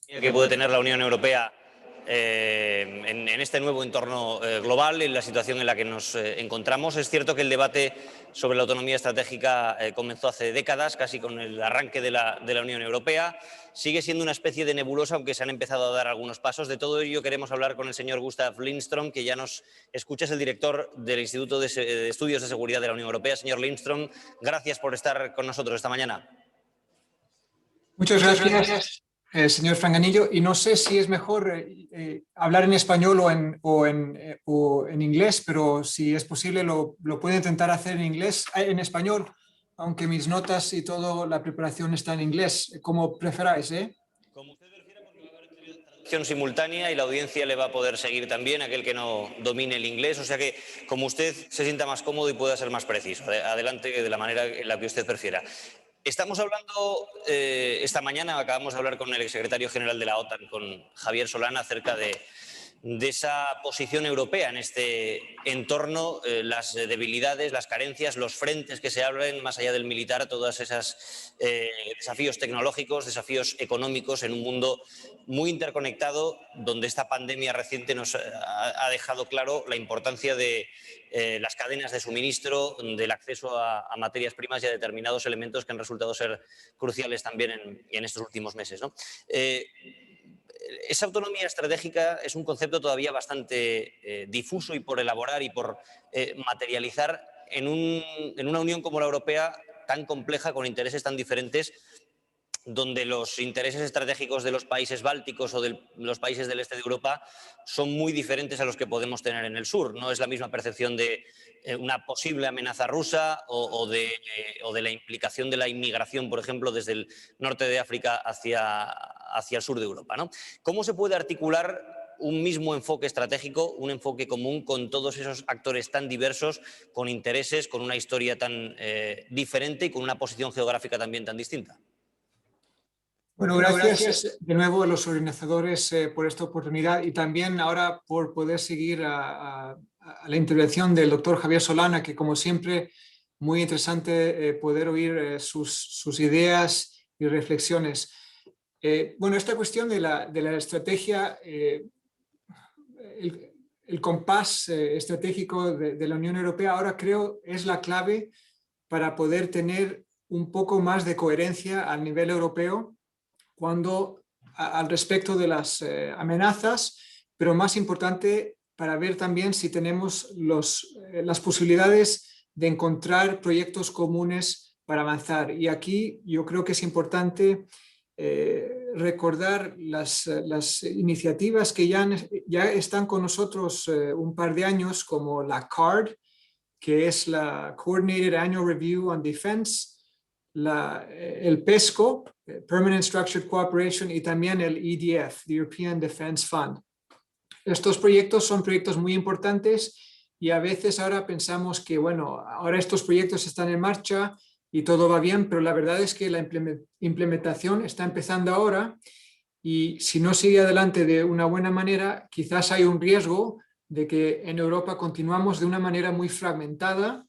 Que puede tener la Unión Europea en este nuevo entorno global, en la situación en la que nos encontramos. Es cierto que el debate sobre la autonomía estratégica comenzó hace décadas, casi con el arranque de la Unión Europea. Sigue siendo una especie de nebulosa, aunque se han empezado a dar algunos pasos. De todo ello queremos hablar con el señor Gustav Lindström, que ya nos escucha, es el director del Instituto de Estudios de Seguridad de la Unión Europea. Señor Lindström, gracias por estar con nosotros esta mañana. Muchas gracias, señor Franganillo. Y no sé si es mejor hablar en español o en inglés, pero si es posible lo puedo intentar hacer en español, aunque mis notas y toda la preparación está en inglés, como preferáis, ¿eh? Como usted prefiera, porque va a haber traducción simultánea y la audiencia le va a poder seguir también, aquel que no domine el inglés. O sea que, como usted se sienta más cómodo y pueda ser más preciso, adelante de la manera en la que usted prefiera. Estamos hablando, esta mañana acabamos de hablar con el exsecretario general de la OTAN, con Javier Solana, acerca de esa posición europea en este entorno, las debilidades, las carencias, los frentes que se abren más allá del militar, todos esos desafíos tecnológicos, desafíos económicos en un mundo muy interconectado, donde esta pandemia reciente nos ha dejado claro la importancia de las cadenas de suministro, del acceso a materias primas y a determinados elementos que han resultado ser cruciales también en estos últimos meses, ¿no? Esa autonomía estratégica es un concepto todavía bastante difuso y por elaborar y por materializar en una unión como la europea, tan compleja, con intereses tan diferentes, donde los intereses estratégicos de los países bálticos o de los países del este de Europa son muy diferentes a los que podemos tener en el sur. No es la misma percepción de una posible amenaza rusa o de la implicación de la inmigración, por ejemplo, desde el norte de África hacia el sur de Europa, ¿no? ¿Cómo se puede articular un mismo enfoque estratégico, un enfoque común con todos esos actores tan diversos, con intereses, con una historia tan diferente y con una posición geográfica también tan distinta? Bueno, gracias de nuevo a los organizadores por esta oportunidad y también ahora por poder seguir a la intervención del doctor Javier Solana, que como siempre muy interesante poder oír sus ideas y reflexiones. Bueno, esta cuestión de la estrategia, el compás estratégico de la Unión Europea ahora creo es la clave para poder tener un poco más de coherencia a nivel europeo al respecto de las amenazas, pero más importante para ver también si tenemos las posibilidades de encontrar proyectos comunes para avanzar. Y aquí yo creo que es importante recordar las iniciativas que ya están con nosotros un par de años, como la CARD, que es la Coordinated Annual Review on Defense, el PESCO, Permanent Structured Cooperation, y también el EDF, the European Defence Fund. Estos proyectos son proyectos muy importantes y a veces ahora pensamos que, bueno, ahora estos proyectos están en marcha y todo va bien, pero la verdad es que la implementación está empezando ahora y si no sigue adelante de una buena manera, quizás hay un riesgo de que en Europa continuamos de una manera muy fragmentada,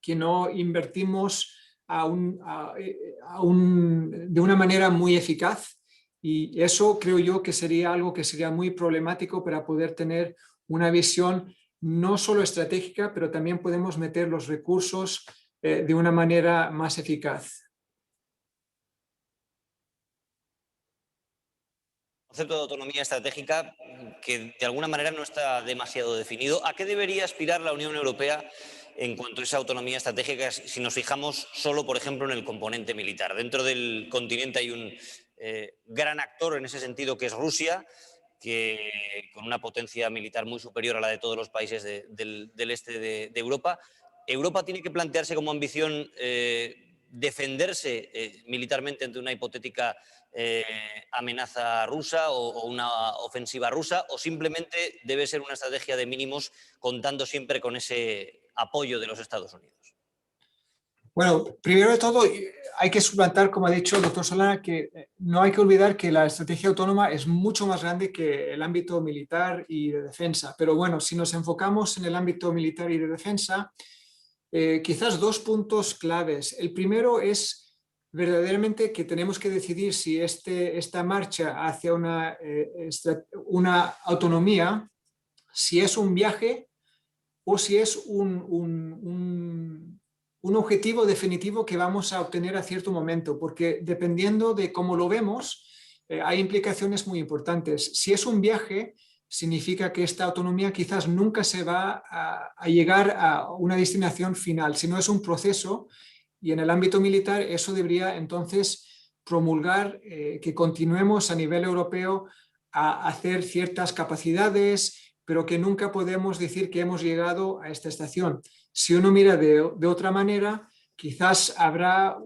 que no invertimos de una manera muy eficaz, y eso creo yo que sería algo que sería muy problemático para poder tener una visión no solo estratégica, pero también podemos meter los recursos de una manera más eficaz. Concepto de autonomía estratégica que de alguna manera no está demasiado definido. ¿A qué debería aspirar la Unión Europea en cuanto a esa autonomía estratégica si nos fijamos solo, por ejemplo, en el componente militar? Dentro del continente hay un gran actor en ese sentido, que es Rusia, que con una potencia militar muy superior a la de todos los países del este de Europa. Europa tiene que plantearse como ambición defenderse militarmente ante una hipotética amenaza rusa o una ofensiva rusa, o simplemente debe ser una estrategia de mínimos contando siempre con ese apoyo de los Estados Unidos. Bueno, primero de todo hay que suplantar, como ha dicho el doctor Solana, que no hay que olvidar que la estrategia autónoma es mucho más grande que el ámbito militar y de defensa. Pero bueno, si nos enfocamos en el ámbito militar y de defensa, quizás dos puntos claves. El primero es verdaderamente que tenemos que decidir si esta marcha hacia una autonomía, si es un viaje o si es un objetivo definitivo que vamos a obtener a cierto momento, porque dependiendo de cómo lo vemos, hay implicaciones muy importantes. Si es un viaje, significa que esta autonomía quizás nunca se va a llegar a una destinación final, sino es un proceso, y en el ámbito militar eso debería entonces promulgar que continuemos a nivel europeo a hacer ciertas capacidades, pero que nunca podemos decir que hemos llegado a esta estación. Si uno mira de otra manera, quizás habrá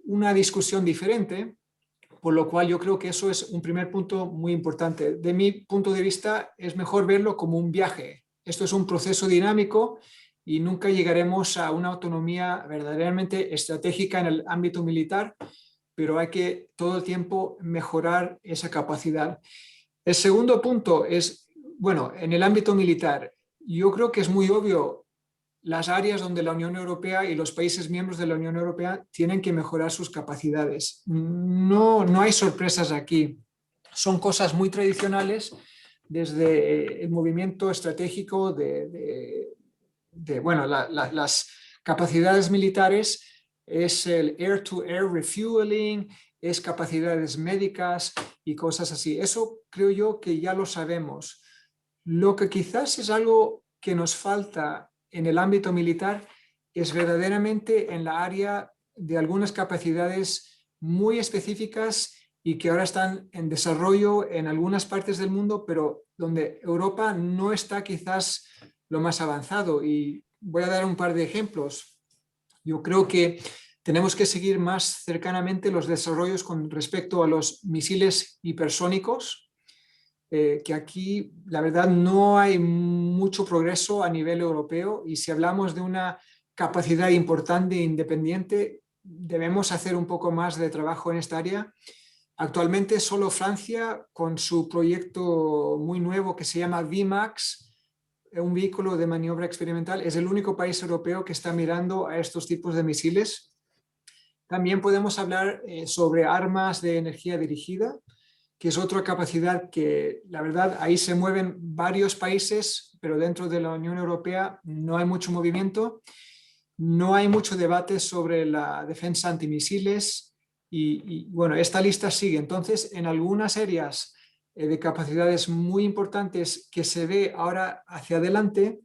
una discusión diferente, por lo cual yo creo que eso es un primer punto muy importante. De mi punto de vista, es mejor verlo como un viaje. Esto es un proceso dinámico y nunca llegaremos a una autonomía verdaderamente estratégica en el ámbito militar, pero hay que todo el tiempo mejorar esa capacidad. El segundo punto es, bueno, en el ámbito militar, yo creo que es muy obvio las áreas donde la Unión Europea y los países miembros de la Unión Europea tienen que mejorar sus capacidades. No hay sorpresas aquí. Son cosas muy tradicionales desde el movimiento estratégico bueno, las capacidades militares, es el air-to-air refueling, es capacidades médicas y cosas así. Eso creo yo que ya lo sabemos. Lo que quizás es algo que nos falta en el ámbito militar es verdaderamente en la área de algunas capacidades muy específicas y que ahora están en desarrollo en algunas partes del mundo, pero donde Europa no está quizás lo más avanzado. Y voy a dar un par de ejemplos. Yo creo que tenemos que seguir más cercanamente los desarrollos con respecto a los misiles hipersónicos, que aquí la verdad no hay mucho progreso a nivel europeo, y si hablamos de una capacidad importante e independiente, debemos hacer un poco más de trabajo en esta área. Actualmente solo Francia, con su proyecto muy nuevo que se llama VMAX, un vehículo de maniobra experimental, es el único país europeo que está mirando a estos tipos de misiles. También podemos hablar sobre armas de energía dirigida, que es otra capacidad que, la verdad, ahí se mueven varios países, pero dentro de la Unión Europea no hay mucho movimiento, no hay mucho debate sobre la defensa antimisiles y bueno, esta lista sigue. Entonces, en algunas áreas de capacidades muy importantes que se ve ahora hacia adelante,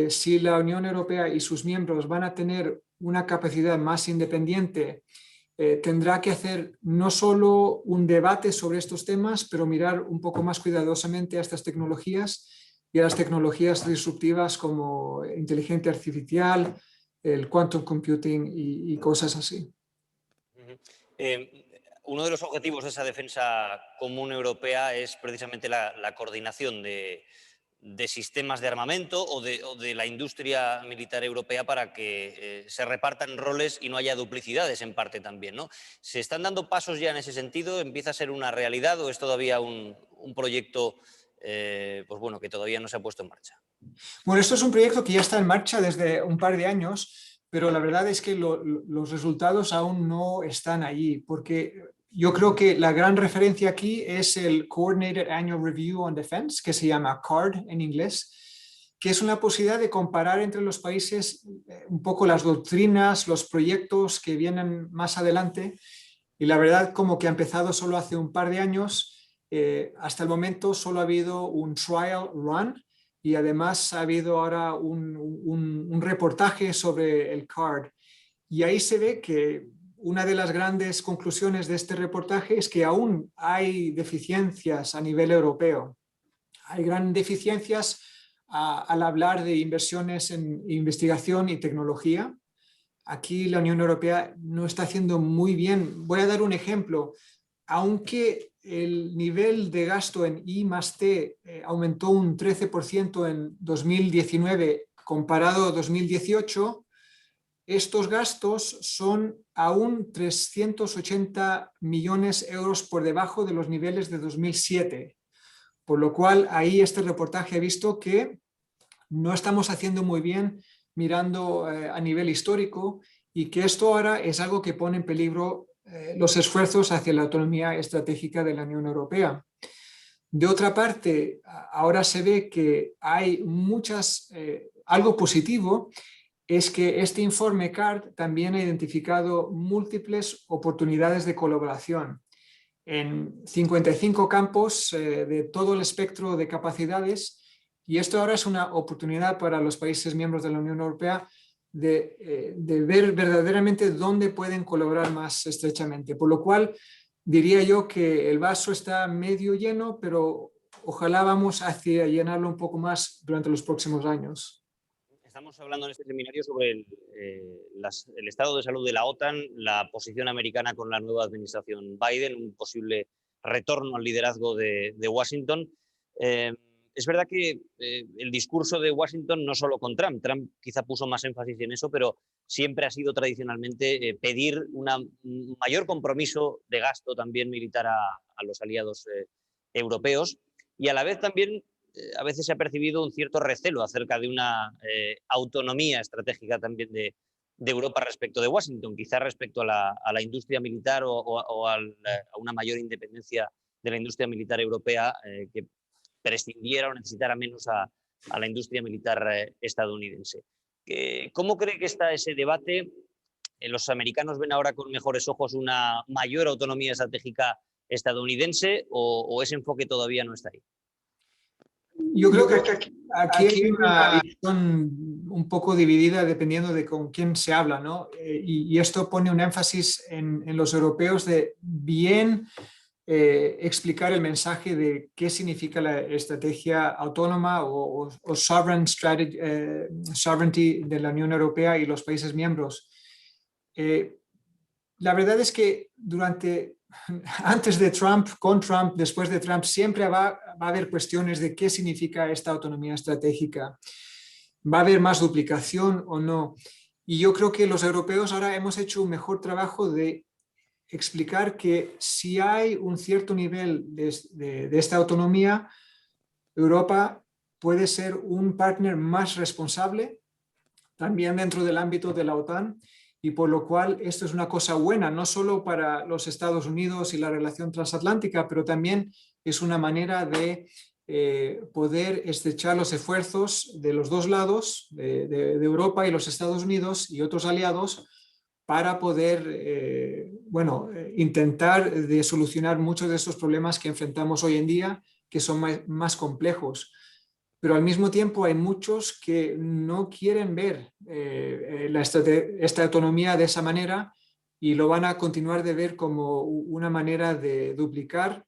si la Unión Europea y sus miembros van a tener una capacidad más independiente, tendrá que hacer no solo un debate sobre estos temas, pero mirar un poco más cuidadosamente a estas tecnologías y a las tecnologías disruptivas como inteligencia artificial, el quantum computing y cosas así. Uno de los objetivos de esa defensa común europea es precisamente la coordinación de sistemas de armamento o de la industria militar europea para que se repartan roles y no haya duplicidades en parte también, ¿no? ¿Se están dando pasos ya en ese sentido? ¿Empieza a ser una realidad o es todavía un proyecto pues bueno, que todavía no se ha puesto en marcha? Bueno, esto es un proyecto que ya está en marcha desde un par de años, pero la verdad es que los resultados aún no están allí, porque yo creo que la gran referencia aquí es el Coordinated Annual Review on Defense, que se llama CARD en inglés, que es una posibilidad de comparar entre los países un poco las doctrinas, los proyectos que vienen más adelante, y la verdad como que ha empezado solo hace un par de años. Hasta el momento solo ha habido un trial run, y además ha habido ahora un reportaje sobre el CARD. Y ahí se ve que una de las grandes conclusiones de este reportaje es que aún hay deficiencias a nivel europeo. Hay grandes deficiencias al hablar de inversiones en investigación y tecnología. Aquí la Unión Europea no está haciendo muy bien. Voy a dar un ejemplo. Aunque el nivel de gasto en I+T aumentó un 13% en 2019 comparado a 2018, estos gastos son aún 380 millones de euros por debajo de los niveles de 2007. Por lo cual, ahí este reportaje ha visto que no estamos haciendo muy bien mirando a nivel histórico, y que esto ahora es algo que pone en peligro los esfuerzos hacia la autonomía estratégica de la Unión Europea. De otra parte, ahora se ve que hay algo positivo, es que este informe CARD también ha identificado múltiples oportunidades de colaboración en 55 campos de todo el espectro de capacidades, y esto ahora es una oportunidad para los países miembros de la Unión Europea de ver verdaderamente dónde pueden colaborar más estrechamente, por lo cual diría yo que el vaso está medio lleno, pero ojalá vamos hacia llenarlo un poco más durante los próximos años. Estamos hablando en este seminario sobre el estado de salud de la OTAN, la posición americana con la nueva administración Biden, un posible retorno al liderazgo de Washington. Es verdad que el discurso de Washington no solo con Trump quizá puso más énfasis en eso, pero siempre ha sido tradicionalmente pedir un mayor compromiso de gasto también militar a los aliados europeos, y a la vez también a veces se ha percibido un cierto recelo acerca de una autonomía estratégica también de Europa respecto de Washington, quizá respecto a la industria militar o a una mayor independencia de la industria militar europea que prescindiera o necesitara menos a la industria militar estadounidense. ¿Cómo cree que está ese debate? ¿Los americanos ven ahora con mejores ojos una mayor autonomía estratégica estadounidense o ese enfoque todavía no está ahí? Yo creo que aquí hay una visión un poco dividida dependiendo de con quién se habla, ¿no? Y esto pone un énfasis en los europeos de bien explicar el mensaje de qué significa la estrategia autónoma o sovereignty de la Unión Europea y los países miembros. La verdad es que antes de Trump, con Trump, después de Trump, siempre va a haber cuestiones de qué significa esta autonomía estratégica. ¿Va a haber más duplicación o no? Y yo creo que los europeos ahora hemos hecho un mejor trabajo de explicar que si hay un cierto nivel de esta autonomía, Europa puede ser un partner más responsable, también dentro del ámbito de la OTAN, y por lo cual esto es una cosa buena, no solo para los Estados Unidos y la relación transatlántica, pero también es una manera de poder estrechar los esfuerzos de los dos lados, de Europa y los Estados Unidos y otros aliados, para poder intentar de solucionar muchos de estos problemas que enfrentamos hoy en día, que son más complejos. Pero al mismo tiempo hay muchos que no quieren ver esta autonomía de esa manera y lo van a continuar de ver como una manera de duplicar,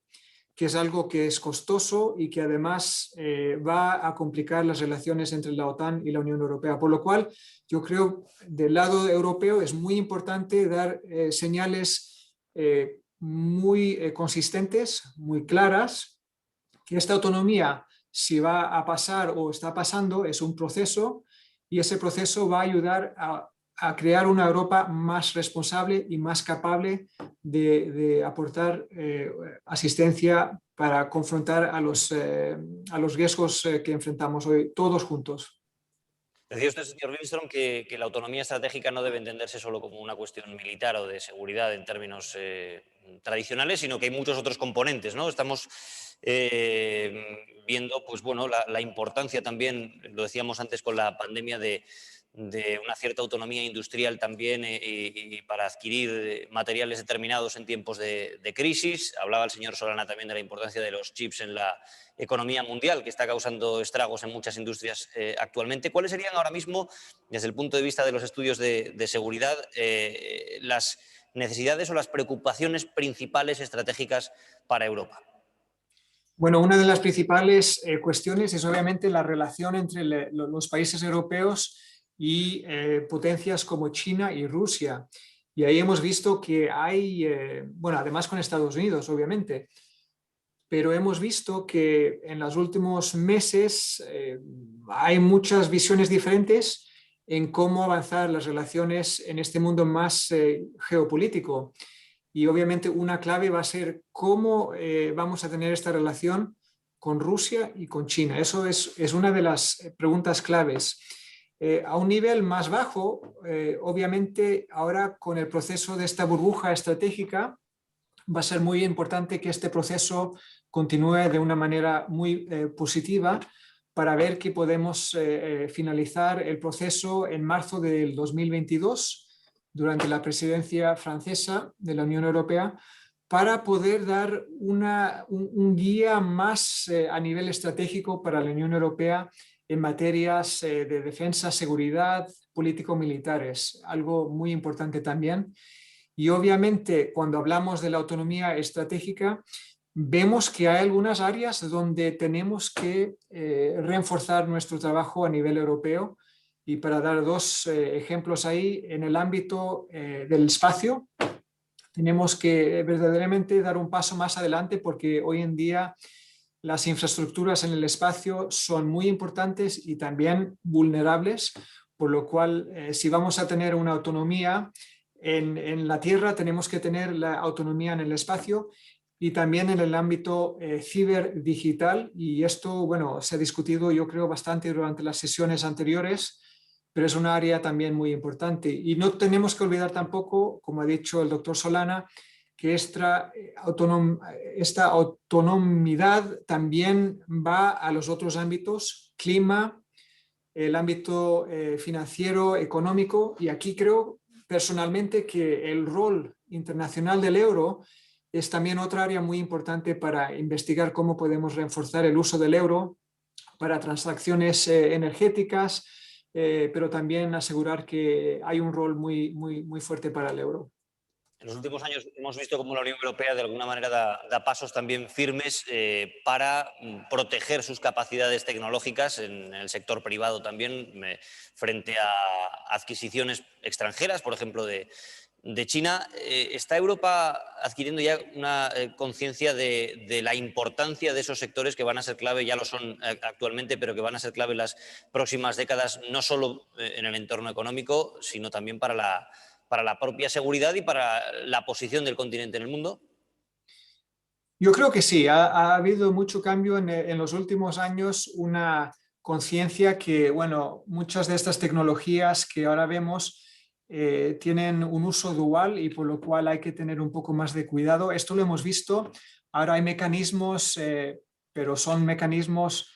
que es algo que es costoso y que además va a complicar las relaciones entre la OTAN y la Unión Europea. Por lo cual, yo creo del lado europeo es muy importante dar señales muy consistentes, muy claras, que esta autonomía, si va a pasar o está pasando, es un proceso, y ese proceso va a ayudar a crear una Europa más responsable y más capaz de aportar asistencia para confrontar a los riesgos que enfrentamos hoy todos juntos. Decía usted, señor Lindström, que la autonomía estratégica no debe entenderse solo como una cuestión militar o de seguridad en términos tradicionales, sino que hay muchos otros componentes, ¿no? Estamos viendo, pues bueno, la importancia también, lo decíamos antes con la pandemia, de una cierta autonomía industrial también y para adquirir materiales determinados en tiempos de crisis. Hablaba el señor Solana también de la importancia de los chips en la economía mundial, que está causando estragos en muchas industrias actualmente. ¿Cuáles serían ahora mismo, desde el punto de vista de los estudios de seguridad, las necesidades o las preocupaciones principales estratégicas para Europa? Bueno, una de las principales cuestiones es obviamente la relación entre los países europeos y potencias como China y Rusia. Y ahí hemos visto que hay, bueno, además con Estados Unidos, obviamente, pero hemos visto que en los últimos meses hay muchas visiones diferentes en cómo avanzar las relaciones en este mundo más geopolítico. Y obviamente una clave va a ser cómo vamos a tener esta relación con Rusia y con China. Eso es una de las preguntas claves. A un nivel más bajo, obviamente ahora con el proceso de esta burbuja estratégica, va a ser muy importante que este proceso continúe de una manera muy positiva para ver que podemos finalizar el proceso en marzo del 2022 durante la presidencia francesa de la Unión Europea, para poder dar un guía más a nivel estratégico para la Unión Europea en materias de defensa, seguridad, político-militares, algo muy importante también. Y obviamente cuando hablamos de la autonomía estratégica, vemos que hay algunas áreas donde tenemos que reforzar nuestro trabajo a nivel europeo. Y para dar dos ejemplos ahí, en el ámbito del espacio, tenemos que verdaderamente dar un paso más adelante, porque hoy en día las infraestructuras en el espacio son muy importantes y también vulnerables, por lo cual si vamos a tener una autonomía en la Tierra, tenemos que tener la autonomía en el espacio y también en el ámbito ciberdigital. Y esto, bueno, se ha discutido yo creo bastante durante las sesiones anteriores, pero es un área también muy importante. Y no tenemos que olvidar tampoco, como ha dicho el doctor Solana, que esta autonomidad también va a los otros ámbitos, clima, el ámbito financiero, económico, y aquí creo personalmente que el rol internacional del euro es también otra área muy importante para investigar cómo podemos reforzar el uso del euro para transacciones energéticas, pero también asegurar que hay un rol muy fuerte para el euro. En los últimos años hemos visto cómo la Unión Europea de alguna manera da pasos también firmes para proteger sus capacidades tecnológicas en el sector privado también, frente a adquisiciones extranjeras, por ejemplo, de China. ¿Está Europa adquiriendo ya una conciencia de la importancia de esos sectores que van a ser clave, ya lo son actualmente, pero que van a ser clave en las próximas décadas, no solo en el entorno económico, sino también para la propia seguridad y para la posición del continente en el mundo? Yo creo que sí, ha habido mucho cambio en los últimos años, una conciencia que, bueno, muchas de estas tecnologías que ahora vemos tienen un uso dual y por lo cual hay que tener un poco más de cuidado. Esto lo hemos visto, ahora hay mecanismos, pero son mecanismos,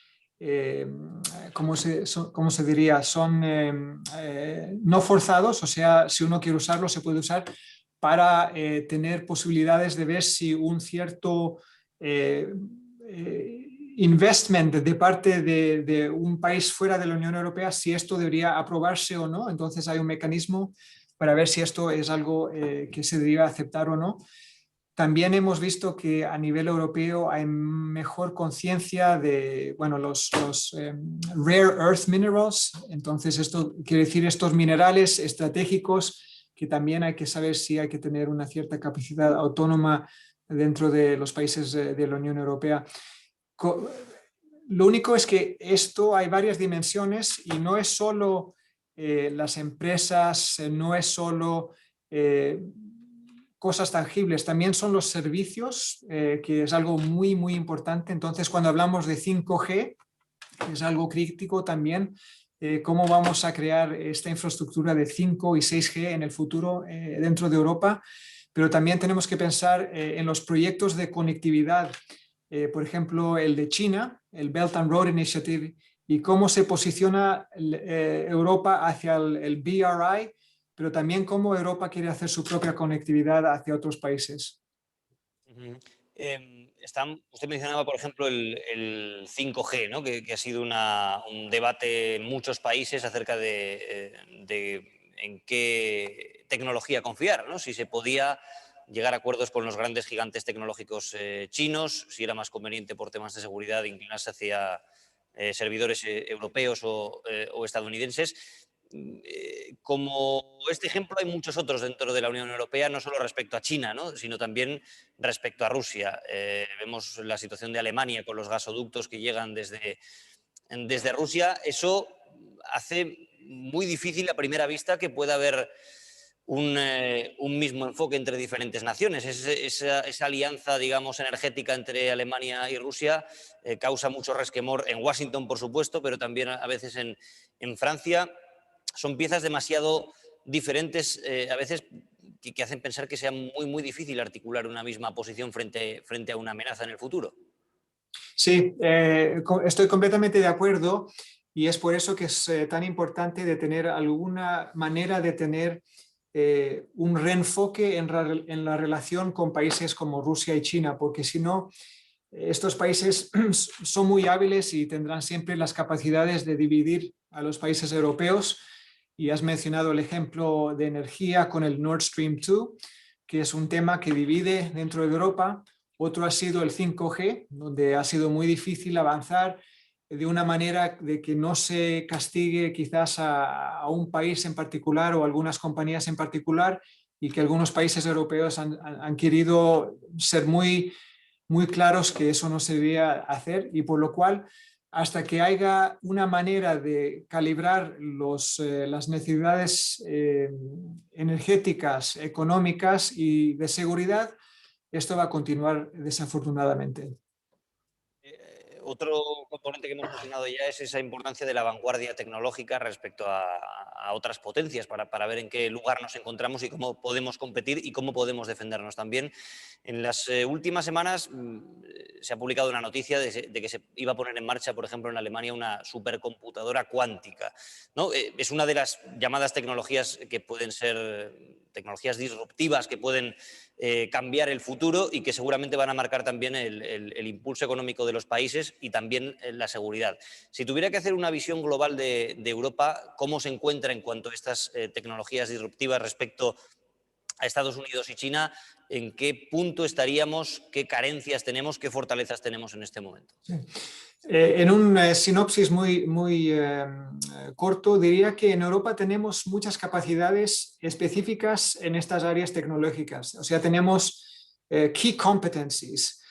¿cómo se diría? Son no forzados, o sea, si uno quiere usarlo, se puede usar para tener posibilidades de ver si un cierto investment de parte de un país fuera de la Unión Europea, si esto debería aprobarse o no. Entonces hay un mecanismo para ver si esto es algo que se debería aceptar o no. También hemos visto que a nivel europeo hay mejor conciencia de, bueno, los rare earth minerals. Entonces esto quiere decir estos minerales estratégicos que también hay que saber si hay que tener una cierta capacidad autónoma dentro de los países de la Unión Europea. Lo único es que esto hay varias dimensiones y no es solo las empresas, no es solo cosas tangibles, también son los servicios, que es algo muy importante. Entonces, cuando hablamos de 5G, es algo crítico también, cómo vamos a crear esta infraestructura de 5 y 6G en el futuro dentro de Europa, pero también tenemos que pensar en los proyectos de conectividad, por ejemplo, el de China, el Belt and Road Initiative, y cómo se posiciona Europa hacia el BRI, pero también cómo Europa quiere hacer su propia conectividad hacia otros países. Usted mencionaba, por ejemplo, el 5G, ¿no? que ha sido un debate en muchos países acerca de en qué tecnología confiar, ¿no? Si se podía llegar a acuerdos con los grandes gigantes tecnológicos chinos, si era más conveniente por temas de seguridad inclinarse hacia servidores europeos o estadounidenses. Como este ejemplo hay muchos otros dentro de la Unión Europea, no solo respecto a China, ¿no? sino también respecto a Rusia. Vemos la situación de Alemania con los gasoductos que llegan desde Rusia. Eso hace muy difícil a primera vista que pueda haber un mismo enfoque entre diferentes naciones. Esa alianza, digamos, energética entre Alemania y Rusia causa mucho resquemor en Washington, por supuesto, pero también a veces en Francia. son piezas demasiado diferentes, a veces que hacen pensar que sea muy difícil articular una misma posición frente a una amenaza en el futuro. Sí, estoy completamente de acuerdo y es por eso que es tan importante de tener alguna manera de tener un reenfoque en la relación con países como Rusia y China, porque si no, estos países son muy hábiles y tendrán siempre las capacidades de dividir a los países europeos. Y has mencionado el ejemplo de energía con el Nord Stream 2, que es un tema que divide dentro de Europa. Otro ha sido el 5G, donde ha sido muy difícil avanzar de una manera de que no se castigue quizás a un país en particular o a algunas compañías en particular, y que algunos países europeos han querido ser muy claros que eso no se debía hacer, y por lo cual hasta que haya una manera de calibrar las necesidades energéticas, económicas y de seguridad, esto va a continuar desafortunadamente. Otro componente que hemos mencionado ya es esa importancia de la vanguardia tecnológica respecto a otras potencias para ver en qué lugar nos encontramos y cómo podemos competir y cómo podemos defendernos también. En las últimas semanas se ha publicado una noticia de que se iba a poner en marcha, por ejemplo, en Alemania una supercomputadora cuántica, ¿no? Es una de las llamadas tecnologías que pueden ser tecnologías disruptivas, que pueden cambiar el futuro y que seguramente van a marcar también el impulso económico de los países y también la seguridad. Si tuviera que hacer una visión global de Europa, ¿cómo se encuentra en cuanto a estas tecnologías disruptivas respecto a Estados Unidos y China? ¿En qué punto estaríamos? ¿Qué carencias tenemos? ¿Qué fortalezas tenemos en este momento? Sí. En un sinopsis muy corto, diría que en Europa tenemos muchas capacidades específicas en estas áreas tecnológicas. O sea, tenemos key competencies.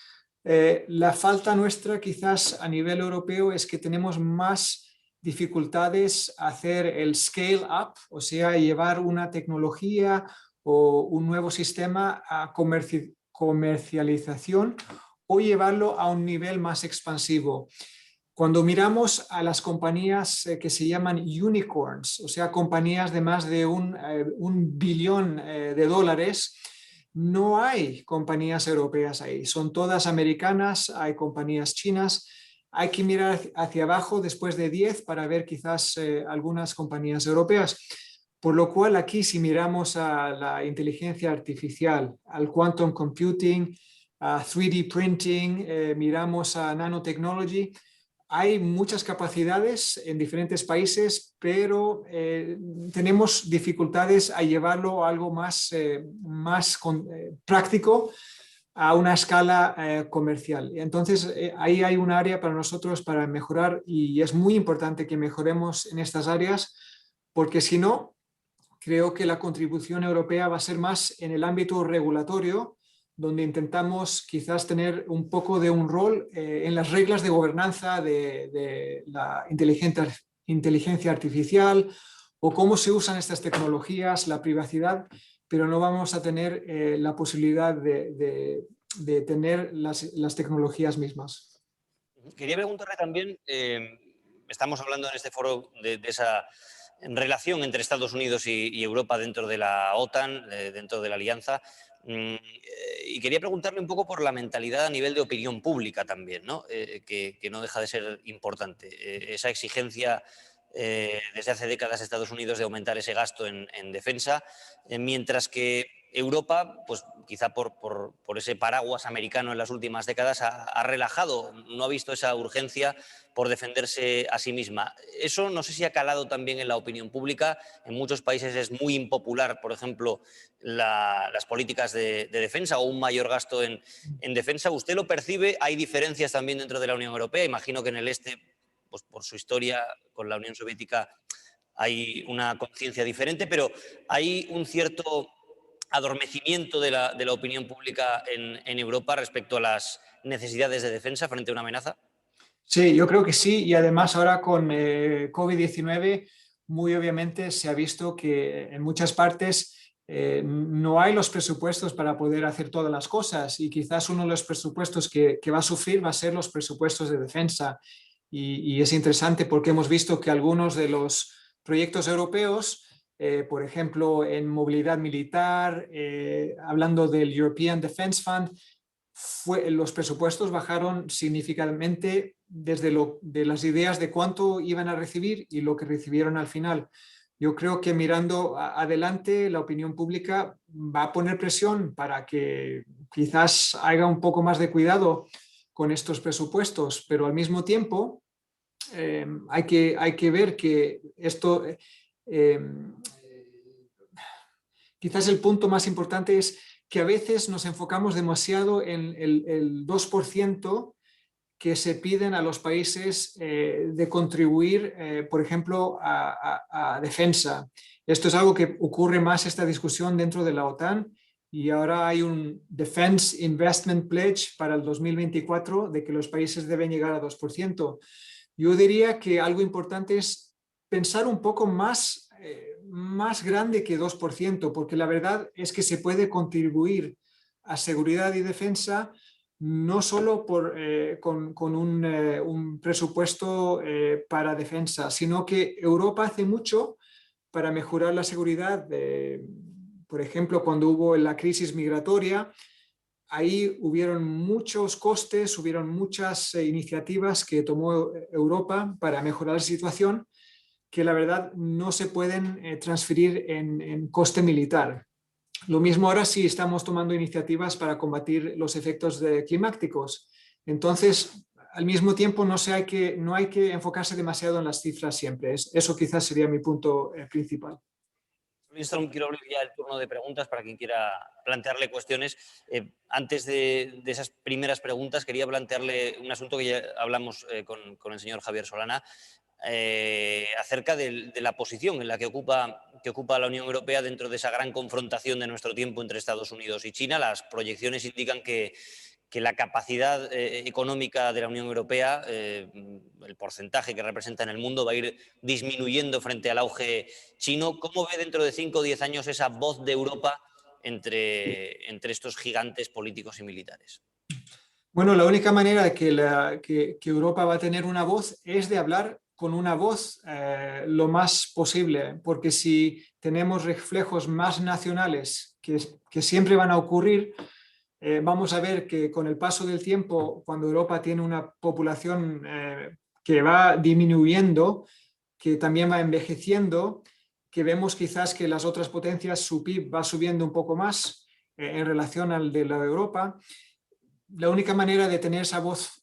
La falta nuestra quizás a nivel europeo es que tenemos más dificultades a hacer el scale up, o sea, llevar una tecnología o un nuevo sistema a comercialización o llevarlo a un nivel más expansivo. Cuando miramos a las compañías que se llaman unicorns, o sea, compañías de más de un billón de dólares, no hay compañías europeas ahí, son todas americanas, hay compañías chinas. Hay que mirar hacia abajo después de 10 para ver quizás algunas compañías europeas. Por lo cual aquí si miramos a la inteligencia artificial, al quantum computing, a 3D printing, miramos a nanotechnology, hay muchas capacidades en diferentes países, pero tenemos dificultades a llevarlo a algo más práctico, a una escala comercial. Entonces, ahí hay un área para nosotros para mejorar y es muy importante que mejoremos en estas áreas, porque si no, creo que la contribución europea va a ser más en el ámbito regulatorio, donde intentamos quizás tener un poco de un rol en las reglas de gobernanza de la inteligencia artificial o cómo se usan estas tecnologías, la privacidad, pero no vamos a tener la posibilidad de tener las tecnologías mismas. Quería preguntarle también, estamos hablando en este foro de esa relación entre Estados Unidos y Europa dentro de la OTAN, dentro de la alianza, y quería preguntarle un poco por la mentalidad a nivel de opinión pública también, ¿no? Que no deja de ser importante. Esa exigencia desde hace décadas de Estados Unidos de aumentar ese gasto en defensa, mientras que Europa, pues quizá por ese paraguas americano en las últimas décadas, ha relajado, no ha visto esa urgencia por defenderse a sí misma. Eso no sé si ha calado también en la opinión pública. En muchos países es muy impopular, por ejemplo, las políticas de defensa o un mayor gasto en defensa. ¿Usted lo percibe? ¿Hay diferencias también dentro de la Unión Europea? Imagino que en el este, pues por su historia con la Unión Soviética, hay una conciencia diferente, pero hay un cierto adormecimiento de la opinión pública en Europa respecto a las necesidades de defensa frente a una amenaza. Sí, yo creo que sí, y además ahora con COVID-19 muy obviamente se ha visto que en muchas partes no hay los presupuestos para poder hacer todas las cosas, y quizás uno de los presupuestos que va a sufrir va a ser los presupuestos de defensa. Y es interesante porque hemos visto que algunos de los proyectos europeos, por ejemplo, en movilidad militar, hablando del European Defence Fund, los presupuestos bajaron significativamente de las ideas de cuánto iban a recibir y lo que recibieron al final. Yo creo que mirando adelante, la opinión pública va a poner presión para que quizás haya un poco más de cuidado con estos presupuestos, pero al mismo tiempo hay que ver que esto, quizás el punto más importante es que a veces nos enfocamos demasiado en el 2% que se piden a los países de contribuir, por ejemplo, a defensa. Esto es algo que ocurre más esta discusión dentro de la OTAN y ahora hay un Defense Investment Pledge para el 2024 de que los países deben llegar a 2%. Yo diría que algo importante es pensar un poco más grande que 2%, porque la verdad es que se puede contribuir a seguridad y defensa no solo con un presupuesto para defensa, sino que Europa hace mucho para mejorar la seguridad. Por ejemplo, cuando hubo la crisis migratoria, ahí hubieron muchos costes, hubieron muchas iniciativas que tomó Europa para mejorar la situación, que la verdad no se pueden transferir en coste militar. Lo mismo ahora si estamos tomando iniciativas para combatir los efectos climáticos. Entonces, al mismo tiempo, no hay que enfocarse demasiado en las cifras siempre. Eso quizás sería mi punto principal. Lindström, quiero abrir ya el turno de preguntas para quien quiera plantearle cuestiones. Antes de esas primeras preguntas, quería plantearle un asunto que ya hablamos con el señor Javier Solana, acerca de la posición en la que ocupa la Unión Europea dentro de esa gran confrontación de nuestro tiempo entre Estados Unidos y China. Las proyecciones indican que la capacidad económica de la Unión Europea, el porcentaje que representa en el mundo, va a ir disminuyendo frente al auge chino. ¿Cómo ve dentro de 5 o 10 años esa voz de Europa entre estos gigantes políticos y militares? Bueno, la única manera de que Europa va a tener una voz es de hablar con una voz lo más posible, porque si tenemos reflejos más nacionales que siempre van a ocurrir, vamos a ver que con el paso del tiempo, cuando Europa tiene una población que va disminuyendo, que también va envejeciendo, que vemos quizás que las otras potencias, su PIB va subiendo un poco más en relación al de la Europa. La única manera de tener esa voz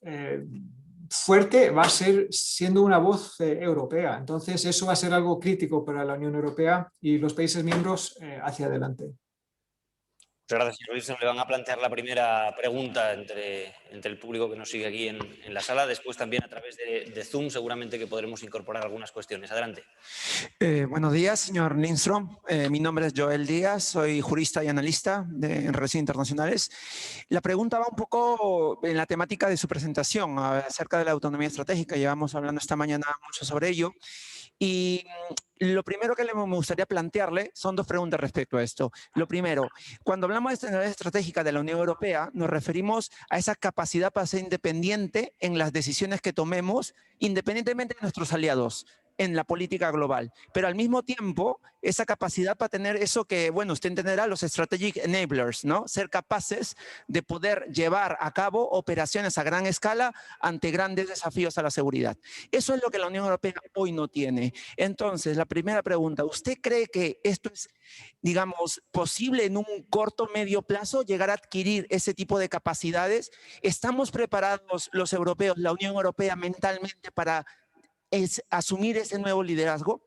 fuerte va a ser siendo una voz europea. Entonces, eso va a ser algo crítico para la Unión Europea y los países miembros hacia adelante. Muchas gracias, señor Wilson. Le van a plantear la primera pregunta entre el público que nos sigue aquí en la sala. Después también a través de Zoom seguramente que podremos incorporar algunas cuestiones. Adelante. Buenos días, señor Lindström. Mi nombre es Joel Díaz, soy jurista y analista en relaciones internacionales. La pregunta va un poco en la temática de su presentación acerca de la autonomía estratégica. Llevamos hablando esta mañana mucho sobre ello. Y lo primero que me gustaría plantearle son dos preguntas respecto a esto. Lo primero, cuando hablamos de autonomía estratégica de la Unión Europea, nos referimos a esa capacidad para ser independiente en las decisiones que tomemos, independientemente de nuestros aliados en la política global, pero al mismo tiempo esa capacidad para tener eso que, bueno, usted entenderá, los strategic enablers, ¿no? Ser capaces de poder llevar a cabo operaciones a gran escala ante grandes desafíos a la seguridad. Eso es lo que la Unión Europea hoy no tiene. Entonces, la primera pregunta, ¿usted cree que esto es, digamos, posible en un corto o medio plazo llegar a adquirir ese tipo de capacidades? ¿Estamos preparados los europeos, la Unión Europea mentalmente para asumir ese nuevo liderazgo?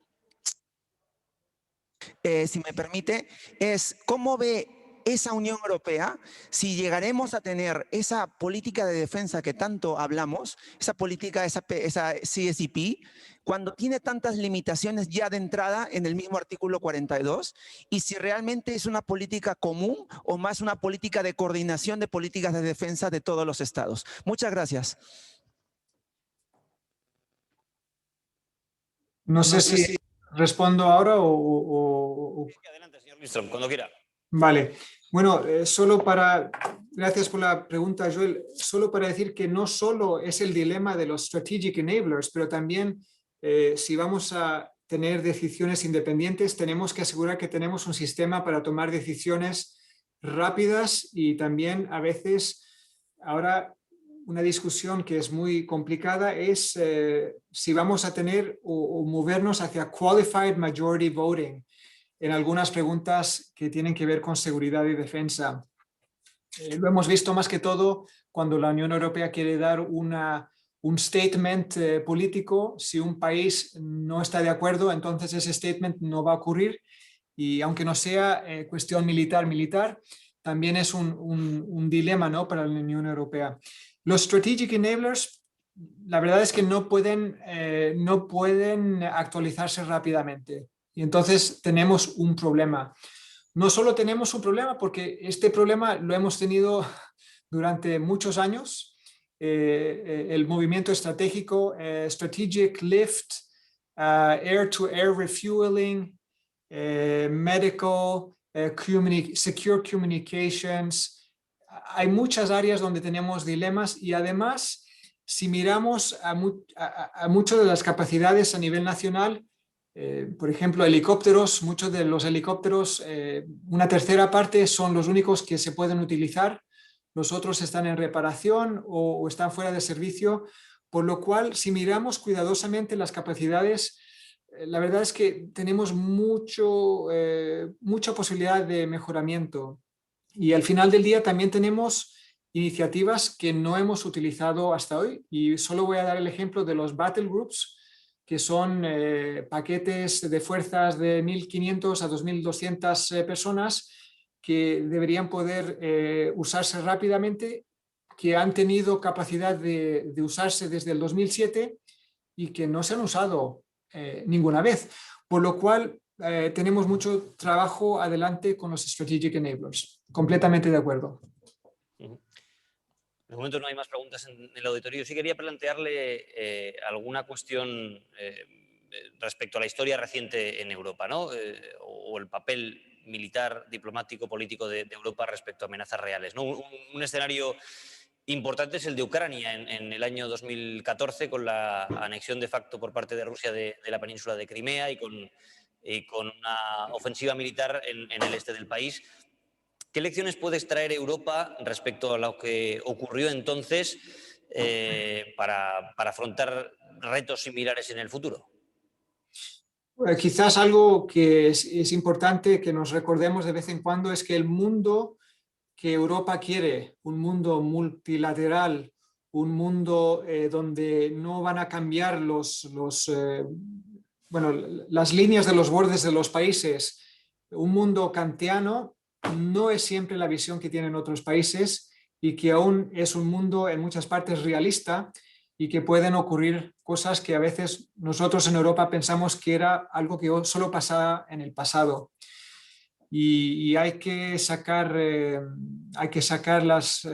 Si me permite, es cómo ve esa Unión Europea si llegaremos a tener esa política de defensa que tanto hablamos, esa política, esa CSDP, cuando tiene tantas limitaciones ya de entrada en el mismo artículo 42, y si realmente es una política común o más una política de coordinación de políticas de defensa de todos los estados. Muchas gracias. No sé si respondo ahora o... Adelante, señor Lindström, cuando quiera. Vale. Bueno, gracias por la pregunta, Joel. Solo para decir que no solo es el dilema de los strategic enablers, pero también si vamos a tener decisiones independientes, tenemos que asegurar que tenemos un sistema para tomar decisiones rápidas y también a veces, ahora una discusión que es muy complicada es si vamos a tener o movernos hacia qualified majority voting en algunas preguntas que tienen que ver con seguridad y defensa. Lo hemos visto más que todo cuando la Unión Europea quiere dar un statement político. Si un país no está de acuerdo, entonces ese statement no va a ocurrir. Y aunque no sea cuestión militar, también es un dilema, ¿no?, para la Unión Europea. Los strategic enablers, la verdad es que no pueden actualizarse rápidamente. Y entonces tenemos un problema. No solo tenemos un problema, porque este problema lo hemos tenido durante muchos años. El movimiento estratégico, Strategic Lift, Air-to-Air Refueling, Medical, Secure Communications. Hay muchas áreas donde tenemos dilemas y además, si miramos a muchas de las capacidades a nivel nacional, por ejemplo, helicópteros, muchos de los helicópteros, una tercera parte son los únicos que se pueden utilizar, los otros están en reparación o están fuera de servicio, por lo cual, si miramos cuidadosamente las capacidades, la verdad es que tenemos mucha posibilidad de mejoramiento. Y al final del día también tenemos iniciativas que no hemos utilizado hasta hoy, y solo voy a dar el ejemplo de los battle groups, que son paquetes de fuerzas de 1.500 a 2.200 personas que deberían poder usarse rápidamente, que han tenido capacidad de usarse desde el 2007 y que no se han usado ninguna vez. Por lo cual tenemos mucho trabajo adelante con los Strategic Enablers. Completamente de acuerdo. De momento no hay más preguntas en el auditorio. Sí quería plantearle alguna cuestión respecto a la historia reciente en Europa, ¿no? O el papel militar, diplomático, político de Europa respecto a amenazas reales, ¿no? Un escenario importante es el de Ucrania en el año 2014, con la anexión de facto por parte de Rusia de la península de Crimea y con una ofensiva militar en el este del país. ¿Qué lecciones puede extraer Europa respecto a lo que ocurrió entonces para afrontar retos similares en el futuro? Quizás algo que es importante que nos recordemos de vez en cuando es que el mundo que Europa quiere, un mundo multilateral, un mundo donde no van a cambiar las líneas de los bordes de los países, un mundo kantiano, no es siempre la visión que tienen otros países, y que aún es un mundo en muchas partes realista, y que pueden ocurrir cosas que a veces nosotros en Europa pensamos que era algo que solo pasaba en el pasado. Y hay que sacar las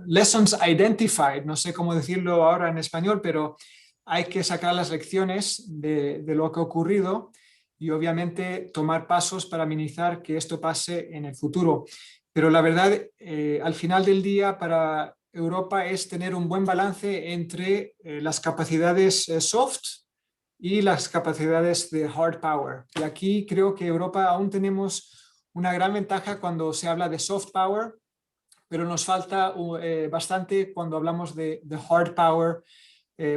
lessons identified, no sé cómo decirlo ahora en español, pero hay que sacar las lecciones de lo que ha ocurrido y obviamente tomar pasos para minimizar que esto pase en el futuro. Pero la verdad, al final del día, para Europa es tener un buen balance entre las capacidades soft y las capacidades de hard power. Y aquí creo que Europa aún tenemos una gran ventaja cuando se habla de soft power, pero nos falta bastante cuando hablamos de hard power,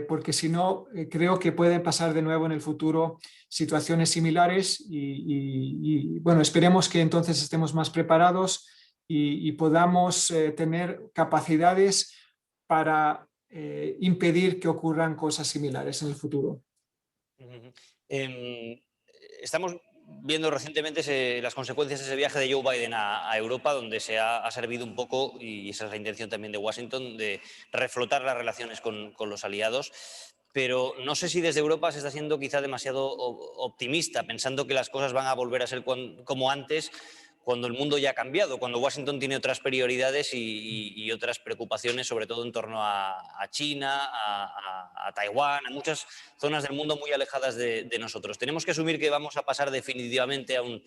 porque si no, creo que pueden pasar de nuevo en el futuro situaciones similares y bueno, esperemos que entonces estemos más preparados y podamos tener capacidades para impedir que ocurran cosas similares en el futuro. Estamos viendo recientemente las consecuencias de ese viaje de Joe Biden a Europa, donde se ha servido un poco, y esa es la intención también de Washington, de reflotar las relaciones con los aliados. Pero no sé si desde Europa se está siendo quizá demasiado optimista, pensando que las cosas van a volver a ser como antes, cuando el mundo ya ha cambiado, cuando Washington tiene otras prioridades y otras preocupaciones, sobre todo en torno a China, a Taiwán, a muchas zonas del mundo muy alejadas de nosotros. Tenemos que asumir que vamos a pasar definitivamente a un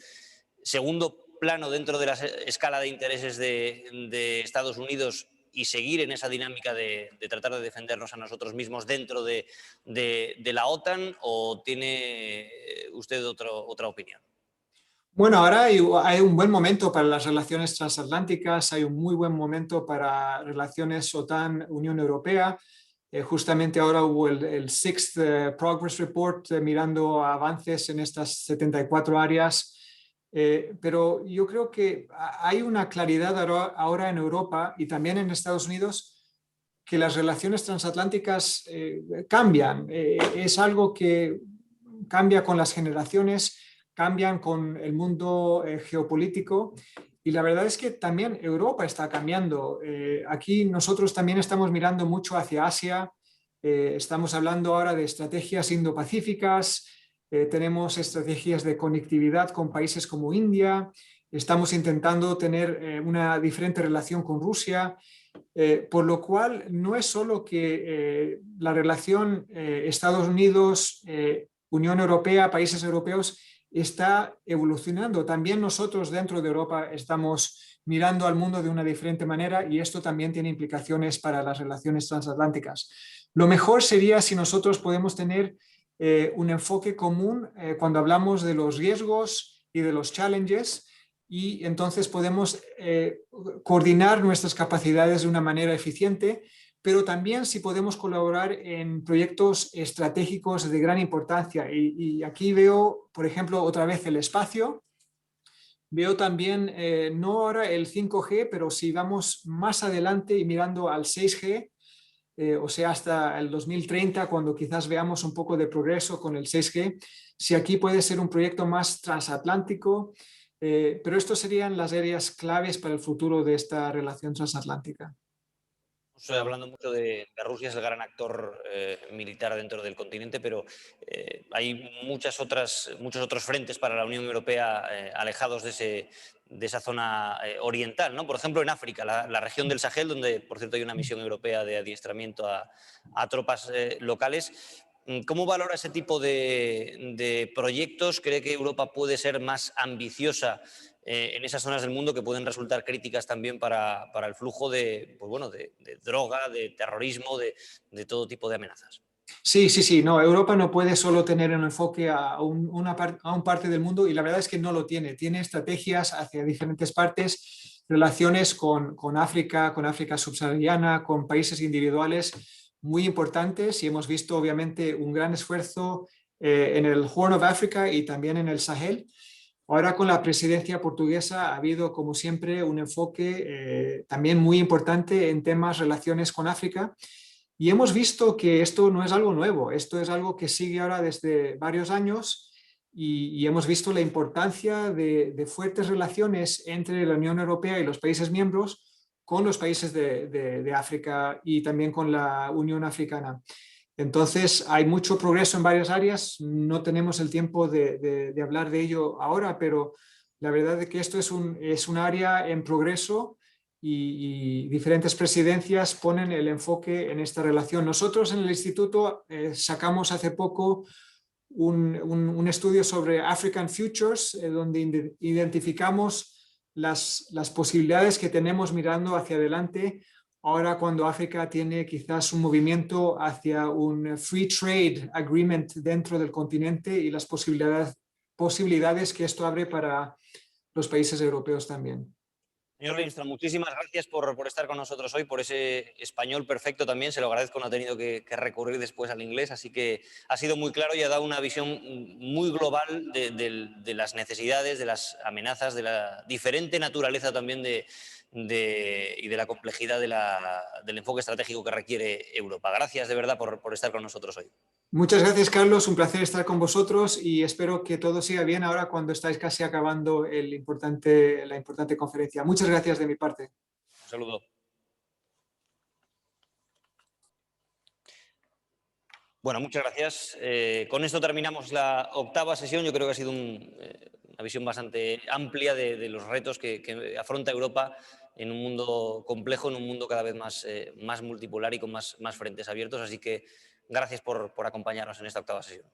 segundo plano dentro de la escala de intereses de Estados Unidos y seguir en esa dinámica de tratar de defendernos a nosotros mismos dentro de la OTAN, o tiene usted otra opinión? Bueno, ahora hay un buen momento para las relaciones transatlánticas, hay un muy buen momento para relaciones OTAN-Unión Europea. Justamente ahora hubo el Sixth Progress Report mirando avances en estas 74 áreas. Pero yo creo que hay una claridad ahora en Europa y también en Estados Unidos que las relaciones transatlánticas cambian. Es algo que cambia con las generaciones, cambian con el mundo geopolítico, y la verdad es que también Europa está cambiando. Aquí nosotros también estamos mirando mucho hacia Asia, estamos hablando ahora de estrategias indo-pacíficas, tenemos estrategias de conectividad con países como India, estamos intentando tener una diferente relación con Rusia, por lo cual no es solo que la relación Estados Unidos, Unión Europea, países europeos está evolucionando. También nosotros dentro de Europa estamos mirando al mundo de una diferente manera, y esto también tiene implicaciones para las relaciones transatlánticas. Lo mejor sería si nosotros podemos tener un enfoque común cuando hablamos de los riesgos y de los challenges, y entonces podemos coordinar nuestras capacidades de una manera eficiente, pero también si podemos colaborar en proyectos estratégicos de gran importancia. Y aquí veo, por ejemplo, otra vez el espacio. Veo también, no ahora el 5G, pero si vamos más adelante y mirando al 6G, o sea, hasta el 2030, cuando quizás veamos un poco de progreso con el 6G, si aquí puede ser un proyecto más transatlántico, pero estos serían las áreas claves para el futuro de esta relación transatlántica. Estoy hablando mucho de Rusia, es el gran actor militar dentro del continente, pero hay muchos otros frentes para la Unión Europea alejados de esa zona oriental, ¿no? Por ejemplo, en África, la región del Sahel, donde, por cierto, hay una misión europea de adiestramiento a tropas locales. ¿Cómo valora ese tipo de proyectos? ¿Cree que Europa puede ser más ambiciosa en esas zonas del mundo que pueden resultar críticas también para el flujo de droga, de terrorismo, de todo tipo de amenazas? Sí, sí, sí, no, Europa no puede solo tener un enfoque a una parte del mundo, y la verdad es que no lo tiene. Tiene estrategias hacia diferentes partes, relaciones con África subsahariana, con países individuales muy importantes, y hemos visto obviamente un gran esfuerzo en el Horn of Africa y también en el Sahel. Ahora con la presidencia portuguesa ha habido, como siempre, un enfoque también muy importante en temas relaciones con África, y hemos visto que esto no es algo nuevo, esto es algo que sigue ahora desde varios años, y hemos visto la importancia de fuertes relaciones entre la Unión Europea y los países miembros con los países de África y también con la Unión Africana. Entonces, hay mucho progreso en varias áreas, no tenemos el tiempo de hablar de ello ahora, pero la verdad es que esto es un área en progreso, y diferentes presidencias ponen el enfoque en esta relación. Nosotros en el instituto sacamos hace poco un estudio sobre African Futures, donde identificamos las posibilidades que tenemos mirando hacia adelante, ahora cuando África tiene quizás un movimiento hacia un Free Trade Agreement dentro del continente, y las posibilidades que esto abre para los países europeos también. Señor Lindström, muchísimas gracias por estar con nosotros hoy, por ese español perfecto también. Se lo agradezco, no ha tenido que recurrir después al inglés, así que ha sido muy claro y ha dado una visión muy global de las necesidades, de las amenazas, de la diferente naturaleza también y de la complejidad del enfoque estratégico que requiere Europa. Gracias de verdad por estar con nosotros hoy. Muchas gracias, Carlos. Un placer estar con vosotros, y espero que todo siga bien ahora cuando estáis casi acabando la importante conferencia. Muchas gracias de mi parte. Un saludo. Bueno, muchas gracias. Con esto terminamos la 8ª sesión. Yo creo que ha sido una visión bastante amplia de los retos que afronta Europa en un mundo complejo, en un mundo cada vez más multipolar y con más frentes abiertos. Así que gracias por acompañarnos en esta 8ª sesión.